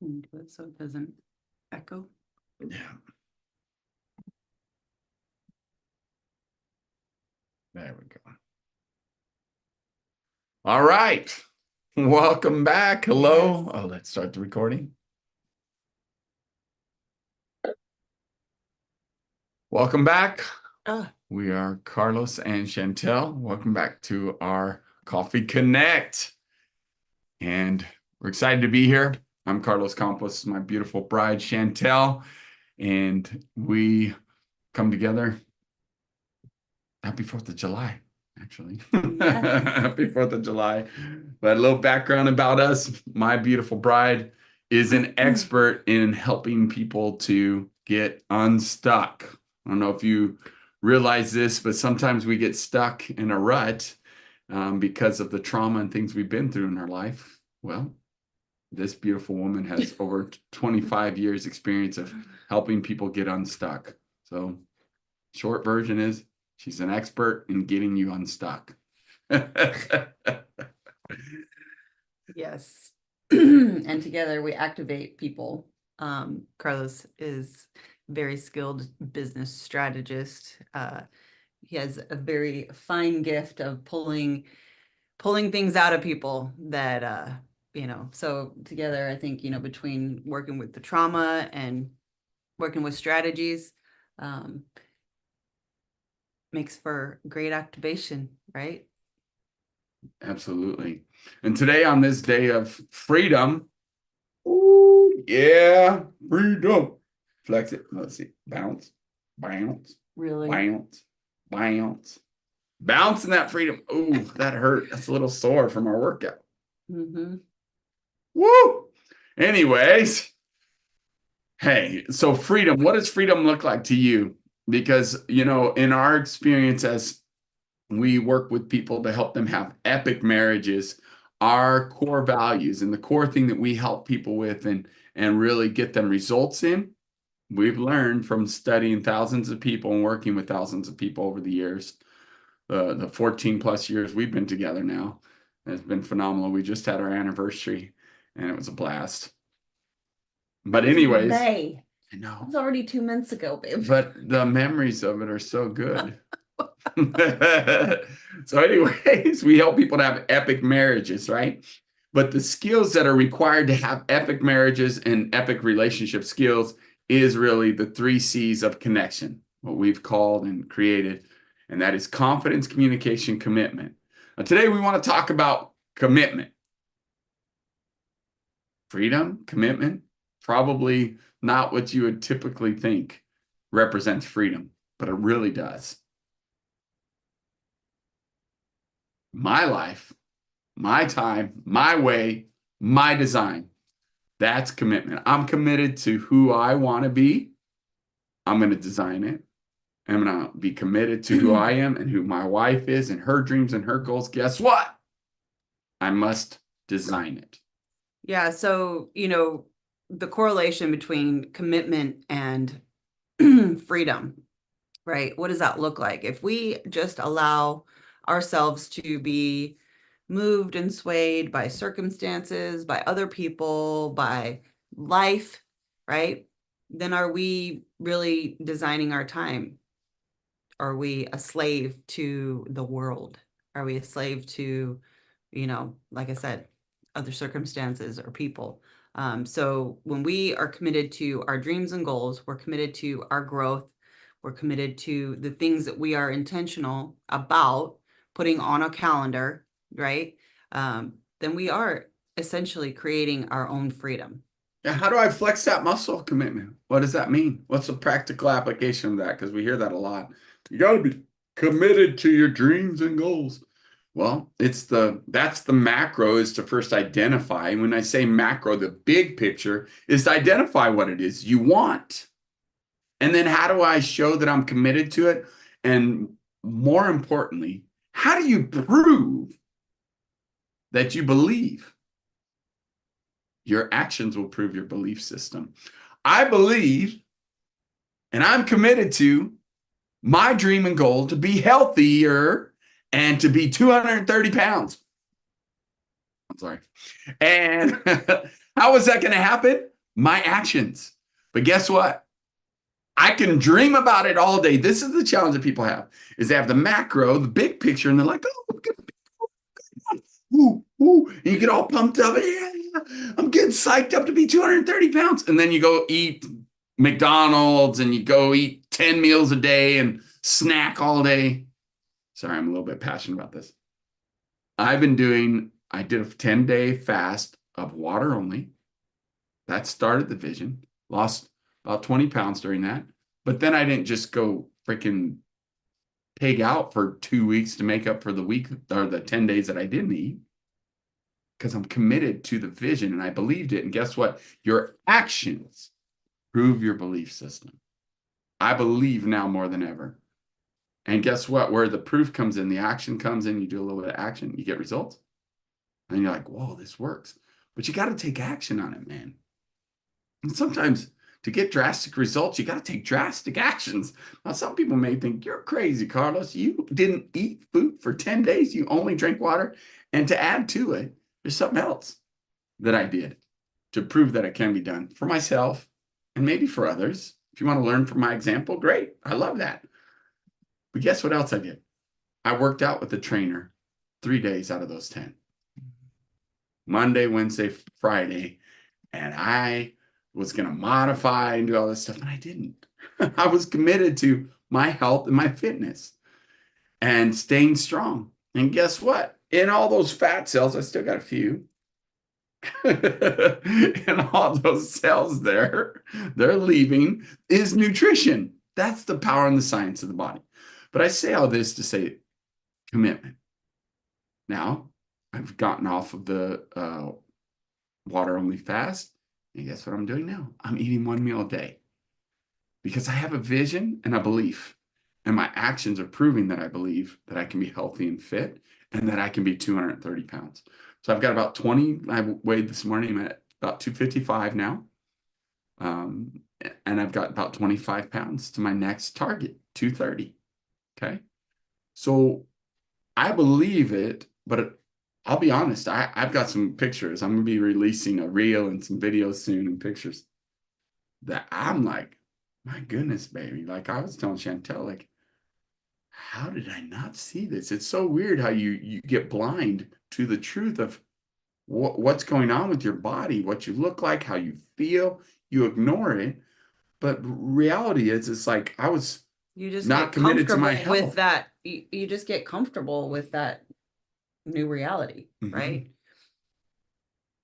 into it so it doesn't echo. Yeah. There we go. All right. Welcome back. Hello. Yes. Oh, let's start the recording. Welcome back. We are Carlos and Chantel. Welcome back to our Coffee Connect. And we're excited to be here. I'm Carlos Campos, my beautiful bride, Chantel. And we come together. Happy 4th of July, actually. Yes. Happy 4th of July. But a little background about us. My beautiful bride is an expert in helping people to get unstuck. I don't know if you realize this, but sometimes we get stuck in a rut because of the trauma and things we've been through in our life. Well, this beautiful woman has over 25 years experience of helping people get unstuck. So short version is she's an expert in getting you unstuck. Yes. And together we activate people. Carlos is very skilled business strategist. He has a very fine gift of pulling things out of people that so together I think, between working with the trauma and working with strategies, makes for great activation, right? Absolutely. And today on this day of freedom, ooh, yeah, freedom. Flex it. Let's see. Bounce, bounce, Really? bounce, bounce. Bouncing that freedom. Ooh, that hurt. That's a little sore from our workout. Mm-hmm. Woo! Anyways, hey, so freedom, what does freedom look like to you? Because, in our experience as we work with people to help them have epic marriages, our core values and the core thing that we help people with and really get them results in, we've learned from studying thousands of people and working with thousands of people over the years, the 14 plus years we've been together now. It's been phenomenal. We just had our anniversary and it was a blast. But anyways, May. I know. It was already 2 months ago, babe. But the memories of it are so good. So anyways, we help people to have epic marriages, right? But the skills that are required to have epic marriages and epic relationship skills is really the 3 C's of connection, what we've called and created. And that is confidence, communication, commitment. Now, today we want to talk about commitment. Freedom, commitment, probably not what you would typically think represents freedom, but it really does. My life, my time, my way, my design. That's commitment. I'm committed to who I want to be. I'm going to design it. I'm going to be committed to who I am and who my wife is and her dreams and her goals. Guess what? I must design it. Yeah, so, the correlation between commitment and freedom, right? What does that look like? If we just allow ourselves to be moved and swayed by circumstances, by other people, by life, right? Then are we really designing our time? Are we a slave to the world? Are we a slave to, like I said, other circumstances or people? So when we are committed to our dreams and goals, we're committed to our growth, we're committed to the things that we are intentional about putting on a calendar, right? Then we are essentially creating our own freedom. Now, how do I flex that muscle commitment? What does that mean? What's the practical application of that? Because we hear that a lot. You got to be committed to your dreams and goals. Well, that's the macro is to first identify. When I say macro, the big picture is to identify what it is you want. And then how do I show that I'm committed to it? And more importantly, how do you prove that you believe? Your actions will prove your belief system. I believe, and I'm committed to my dream and goal to be healthier and to be 230 pounds. I'm sorry. And how is that going to happen? my actions. But guess what? I can dream about it all day. This is the challenge that people have, is they have the macro, the big picture, and they're like, oh, look at ooh, ooh, and you get all pumped up. Yeah, I'm getting psyched up to be 230 pounds. And then you go eat McDonald's and you go eat 10 meals a day and snack all day. Sorry, I'm a little bit passionate about this. I did a 10-day fast of water only. That started the vision. Lost about 20 pounds during that. But then I didn't just go freaking pig out for 2 weeks to make up for the week or the 10 days that I didn't eat. Because I'm committed to the vision and I believed it. And guess what? Your actions prove your belief system. I believe now more than ever. And guess what? Where the proof comes in, the action comes in, you do a little bit of action, you get results. And you're like, whoa, this works. But you got to take action on it, man. And sometimes to get drastic results, you got to take drastic actions. Now, some people may think you're crazy, Carlos. You didn't eat food for 10 days. You only drank water. And to add to it, there's something else that I did to prove that it can be done for myself and maybe for others. If you want to learn from my example, great. I love that. But guess what else I did? I worked out with a trainer 3 days out of those 10. Monday, Wednesday, Friday. And I was going to modify and do all this stuff. And I didn't. I was committed to my health and my fitness and staying strong. And guess what? In all those fat cells, I still got a few. And all those cells there, they're leaving is nutrition. That's the power and the science of the body. But I say all this to say commitment. Now, I've gotten off of the water only fast. And guess what I'm doing now? I'm eating 1 meal a day because I have a vision and a belief. And my actions are proving that I believe that I can be healthy and fit and that I can be 230 pounds. So I've got about 20. I weighed this morning. I'm at about 255 now. And I've got about 25 pounds to my next target, 230. Okay. So I believe it, but I'll be honest. I've got some pictures. I'm going to be releasing a reel and some videos soon and pictures that I'm like, my goodness, baby. Like I was telling Chantel, like, how did I not see this? It's so weird how you get blind to the truth of what's going on with your body, what you look like, how you feel. You ignore it. But reality is, it's like I was You just not get committed to my comfortable with health. that. You just get comfortable with that new reality, right?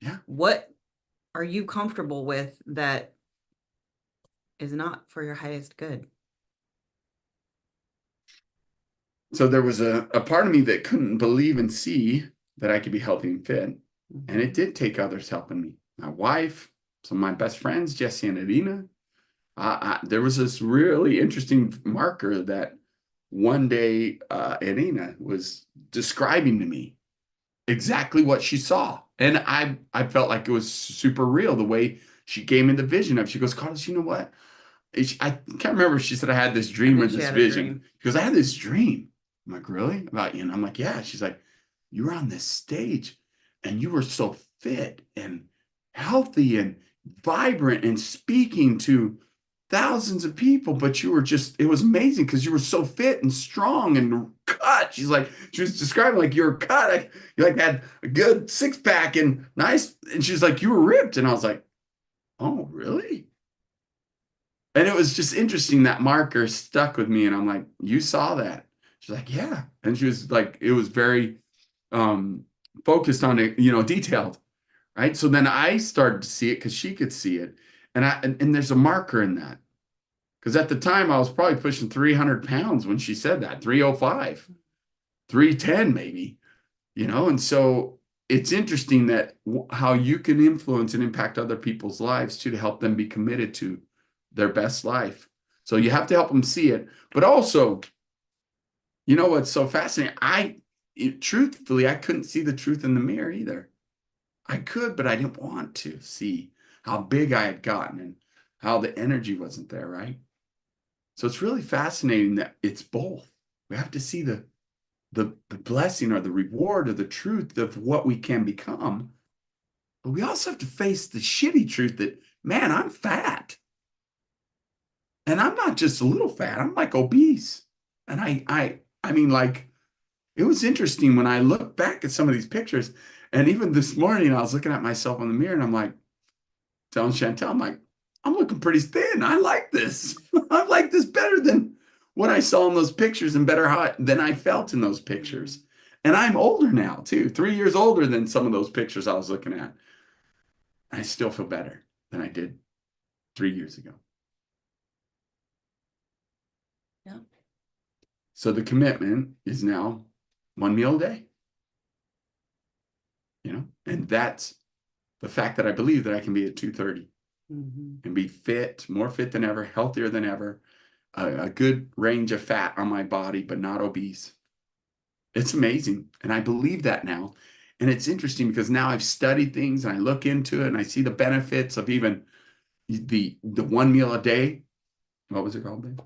Yeah. What are you comfortable with that is not for your highest good? So there was a part of me that couldn't believe and see that I could be healthy and fit. And it did take others helping me. My wife, some of my best friends, Jesse and Irina. There was this really interesting marker that one day Irina was describing to me exactly what she saw. And I felt like it was super real the way she gave me the vision of. She goes, Carlos, you know what? I can't remember if she said I had this dream or She this had a vision. dream. Because I had this dream. I'm like, really? About you? And I'm like, yeah. She's like, you were on this stage and you were so fit and healthy and vibrant and speaking to thousands of people, but you were just, it was amazing because you were so fit and strong and cut. She's like, she was describing like you were cut. You like had a good 6-pack and nice. And she's like, you were ripped. And I was like, oh, really? And it was just interesting that marker stuck with me. And I'm like, you saw that? She's like, yeah. And she was like, it was very focused on it, detailed. Right. So then I started to see it because she could see it. And there's a marker in that. Because at the time I was probably pushing 300 pounds when she said that, 305, 310 maybe, and so it's interesting that how you can influence and impact other people's lives too, to help them be committed to their best life. So you have to help them see it. But also, what's so fascinating? Truthfully, I couldn't see the truth in the mirror either. I could, but I didn't want to see how big I had gotten and how the energy wasn't there, right? So it's really fascinating that it's both. We have to see the blessing or the reward or the truth of what we can become. But we also have to face the shitty truth that man, I'm fat. And I'm not just a little fat, I'm like obese. And I mean, like, it was interesting when I look back at some of these pictures. And even this morning, I was looking at myself in the mirror and I'm like, telling Chantel, I'm like, I'm looking pretty thin. I like this. I like this better than what I saw in those pictures and better than I felt in those pictures. And I'm older now too, 3 years older than some of those pictures I was looking at. I still feel better than I did 3 years ago. Yeah. So the commitment is now 1 meal a day. And that's the fact that I believe that I can be at 230 and be fit, more fit than ever, healthier than ever, a good range of fat on my body, but not obese. It's amazing. And I believe that now. And it's interesting because now I've studied things and I look into it and I see the benefits of even the 1 meal a day. What was it called, babe?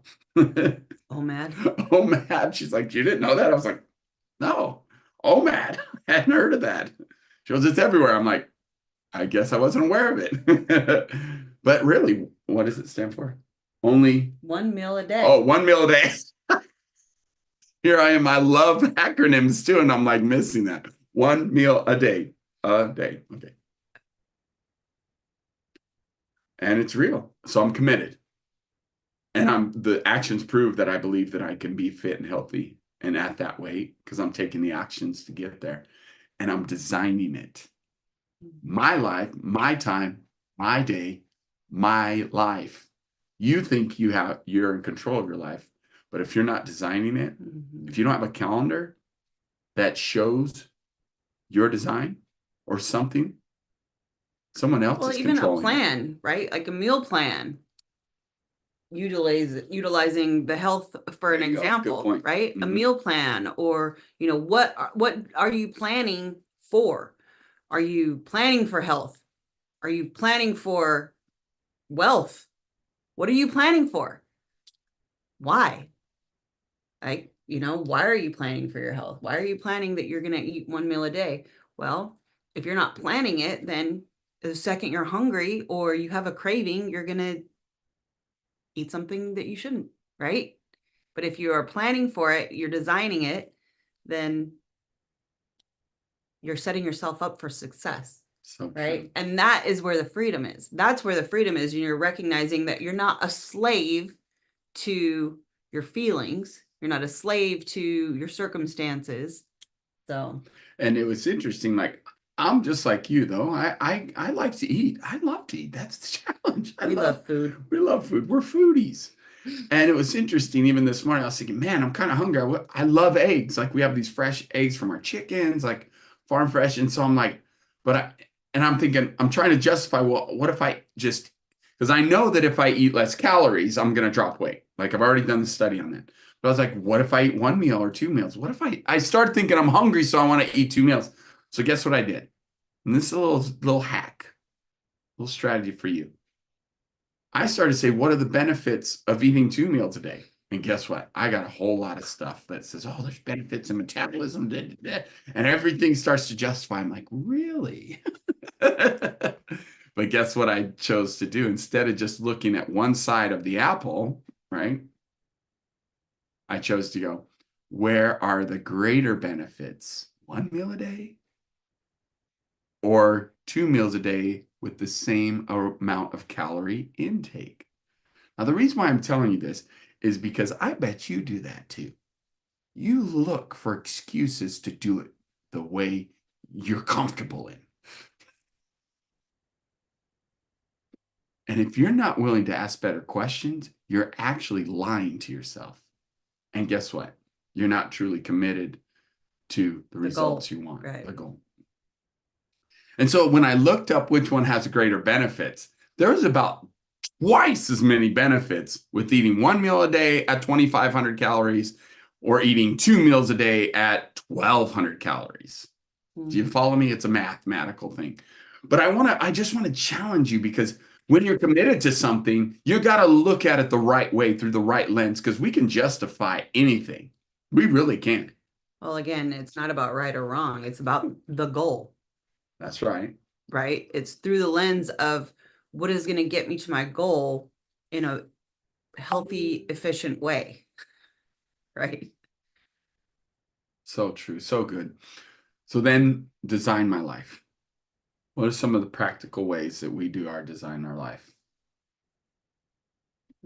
OMAD. OMAD. She's like, you didn't know that? I was like, no, OMAD. I hadn't heard of that. She goes, it's everywhere. I'm like, I guess I wasn't aware of it. But really, what does it stand for? Only 1 meal a day. Oh, 1 meal a day. Here I am. I love acronyms too, and I'm like missing that. 1 meal a day. A day. Okay. And it's real. So I'm committed. And the actions prove that I believe that I can be fit and healthy and at that weight because I'm taking the actions to get there. And I'm designing it. My life, my time, my day, my life. You think you're in control of your life, but if you're not designing it, if you don't have a calendar that shows your design or something, someone else is even a controlling it. plan, right? Like a meal plan. Utilizing the health for an There you go. Good example, point. right? A Mhm. meal plan, or what are you planning for? Are you planning for health? Are you planning for wealth? What are you planning for? Why? Like, why are you planning for your health? Why are you planning that you're going to eat 1 meal a day? Well, if you're not planning it, then the second you're hungry or you have a craving, you're going to eat something that you shouldn't, right? But if you are planning for it, you're designing it, then you're setting yourself up for success. So right? true. And that is where the freedom is. That's where the freedom is. You're recognizing that you're not a slave to your feelings. You're not a slave to your circumstances. So, And it was interesting. Like, I'm just like you, though. I like to eat. I love to eat. That's the challenge. we love food. We love food. We're foodies. And it was interesting. Even this morning, I was thinking, man, I'm kind of hungry. I love eggs. Like, we have these fresh eggs from our chickens, like farm fresh. And so I'm like, I'm thinking, I'm trying to justify, well, what if I just, because I know that if I eat less calories, I'm going to drop weight. Like, I've already done the study on that. But I was like, what if I eat 1 meal or 2 meals? What if I start thinking I'm hungry, so I want to eat 2 meals. So guess what I did? And this is a little hack, little strategy for you. I started to say, what are the benefits of eating 2 meals a day? And guess what? I got a whole lot of stuff that says, oh, there's benefits in metabolism, and everything starts to justify. I'm like, really? But guess what I chose to do? Instead of just looking at one side of the apple, right? I chose to go, where are the greater benefits? 1 meal a day or 2 meals a day with the same amount of calorie intake? Now, the reason why I'm telling you this is because I bet you do that too. You look for excuses to do it the way you're comfortable in. And if you're not willing to ask better questions, you're actually lying to yourself. And guess what? You're not truly committed to the results you want, right. the goal. And so when I looked up which one has greater benefits, there's about twice as many benefits with eating 1 meal a day at 2,500 calories or eating 2 meals a day at 1,200 calories. Do you follow me? It's a mathematical thing. But I just want to challenge you, because when you're committed to something, you got to look at it the right way, through the right lens, because we can justify anything. We really can. Well, again, it's not about right or wrong. It's about the goal. That's right. Right? It's through the lens of what is going to get me to my goal in a healthy, efficient way. Right. So true. So good. So then design my life. What are some of the practical ways that we do our design our life?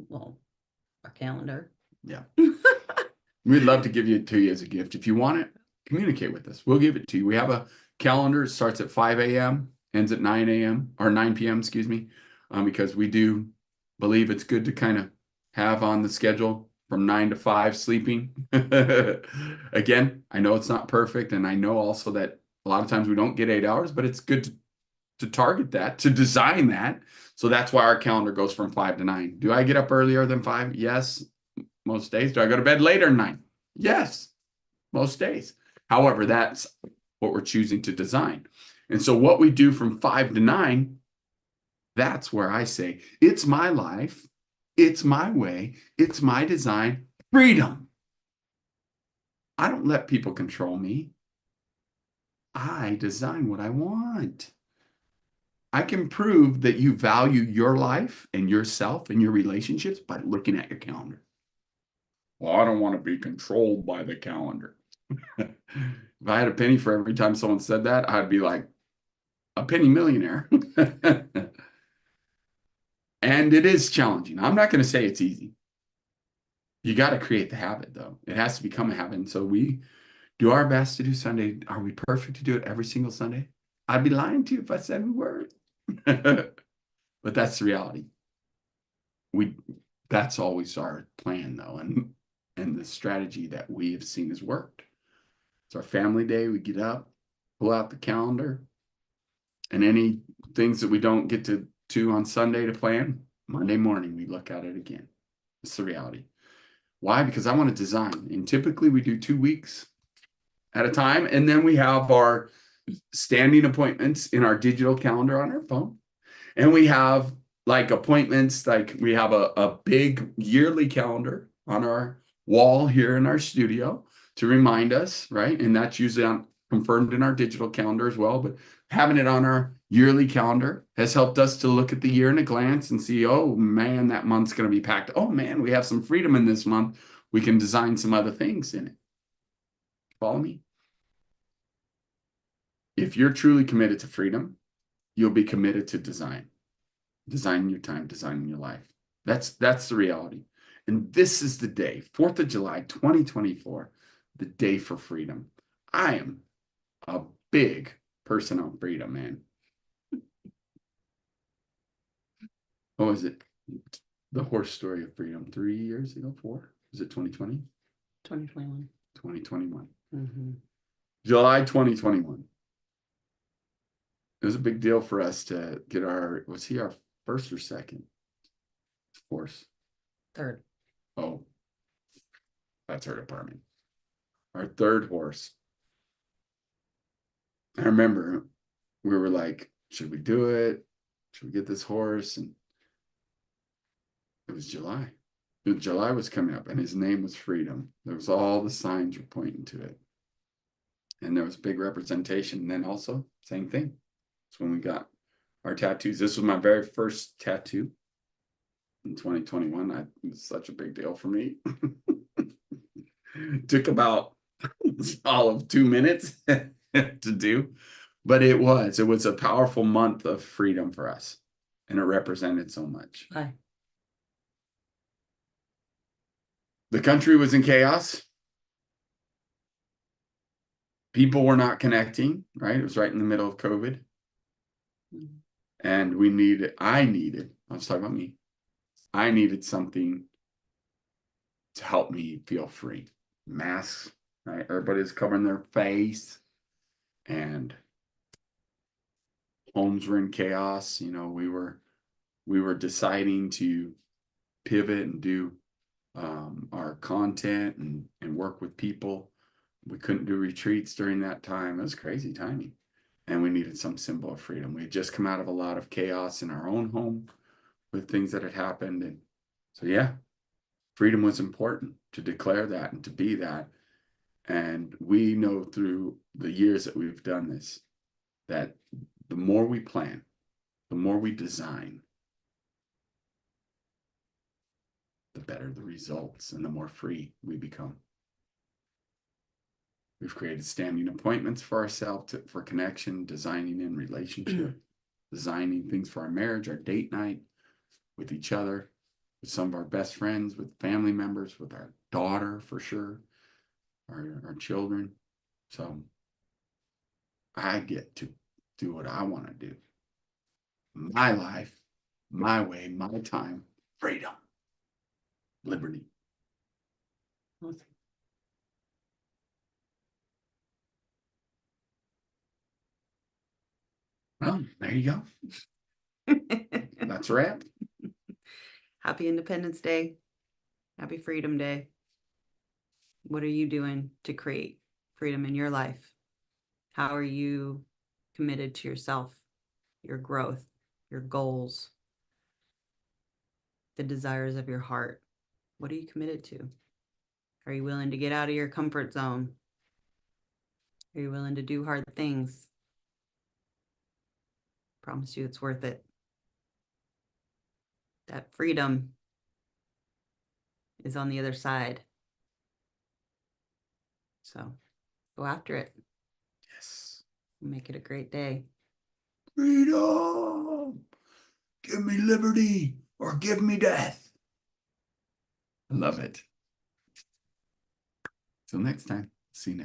Well, a calendar. Yeah. We'd love to give it to you as a gift. If you want it, communicate with us. We'll give it to you. We have a calendar. It starts at 5 a.m., ends at 9 a.m. or 9 p.m., excuse me, because we do believe it's good to kind of have on the schedule from 9 to 5 sleeping. Again, I know it's not perfect. And I know also that a lot of times we don't get 8 hours, but it's good to target that, to design that. So that's why our calendar goes from 5 to 9. Do I get up earlier than 5? Yes, most days. Do I go to bed later than 9? Yes, most days. However, that's what we're choosing to design. And so what we do from 5 to 9, that's where I say, it's my life, it's my way, it's my design, freedom. I don't let people control me. I design what I want. I can prove that you value your life and yourself and your relationships by looking at your calendar. Well, I don't want to be controlled by the calendar. If I had a penny for every time someone said that, I'd be like a penny millionaire. And it is challenging. I'm not going to say it's easy. You got to create the habit, though. It has to become a habit. And so we do our best to do Sunday. Are we perfect to do it every single Sunday? I'd be lying to you if I said we were. But that's the reality. That's always our plan, though, and the strategy that we have seen has worked. It's our family day. We get up, pull out the calendar, and any things that we don't get to on Sunday to plan, Monday morning we look at it again. It's the reality. Why? Because I want to design, and typically we do 2 weeks at a time, and then we have our standing appointments in our digital calendar on our phone, and we have like appointments, like we have a big yearly calendar on our wall here in our studio to remind us, right? And that's usually confirmed in our digital calendar as well. But having it on our yearly calendar has helped us to look at the year in a glance and see, oh man, that month's going to be packed. Oh man, we have some freedom in this month. We can design some other things in it. Follow me? If you're truly committed to freedom, you'll be committed to designing your time, designing your life. That's the reality. And this is the day, 4th of July, 2024, the day for freedom. I am a big person on freedom, man. What was it? The horse story of freedom 3 years ago, 4? Was it 2020? 2021. 2021. Mm-hmm. July 2021. It was a big deal for us to get was he our first or second horse? Third. Oh, that's our department. Our third horse. I remember we were like, should we do it? Should we get this horse? And it was July. July was coming up, and his name was Freedom. There was all the signs were pointing to it. And there was big representation. And then also, same thing. It's when we got our tattoos. This was my very first tattoo in 2021. It was such a big deal for me. It took about all of 2 minutes to do, but it was a powerful month of freedom for us, and it represented so much. Hi. The country was in chaos. People were not connecting, right? It was right in the middle of COVID. Mm-hmm. And I was talking about me. I needed something to help me feel free. Masks, right? Everybody's covering their face, and homes were in chaos. You know, we were deciding to pivot and do our content and work with people. We couldn't do retreats during that time. It was crazy timing. And we needed some symbol of freedom. We had just come out of a lot of chaos in our own home with things that had happened. And so, yeah, freedom was important to declare that and to be that. And we know through the years that we've done this, that the more we plan, the more we design, the better the results and the more free we become. We've created standing appointments for ourselves for connection, designing in relationship, designing things for our marriage, our date night with each other, with some of our best friends, with family members, with our daughter for sure, our children. So I get to do what I want to do. My life, my way, my time, freedom, liberty. Well, there you go. That's a wrap. Happy Independence Day. Happy Freedom Day. What are you doing to create freedom in your life? How are you committed to yourself, your growth, your goals, the desires of your heart? What are you committed to? Are you willing to get out of your comfort zone? Are you willing to do hard things? Promise you it's worth it. That freedom is on the other side. So go after it. Yes. Make it a great day. Freedom. Give me liberty or give me death. I love it. Till next time. See you next.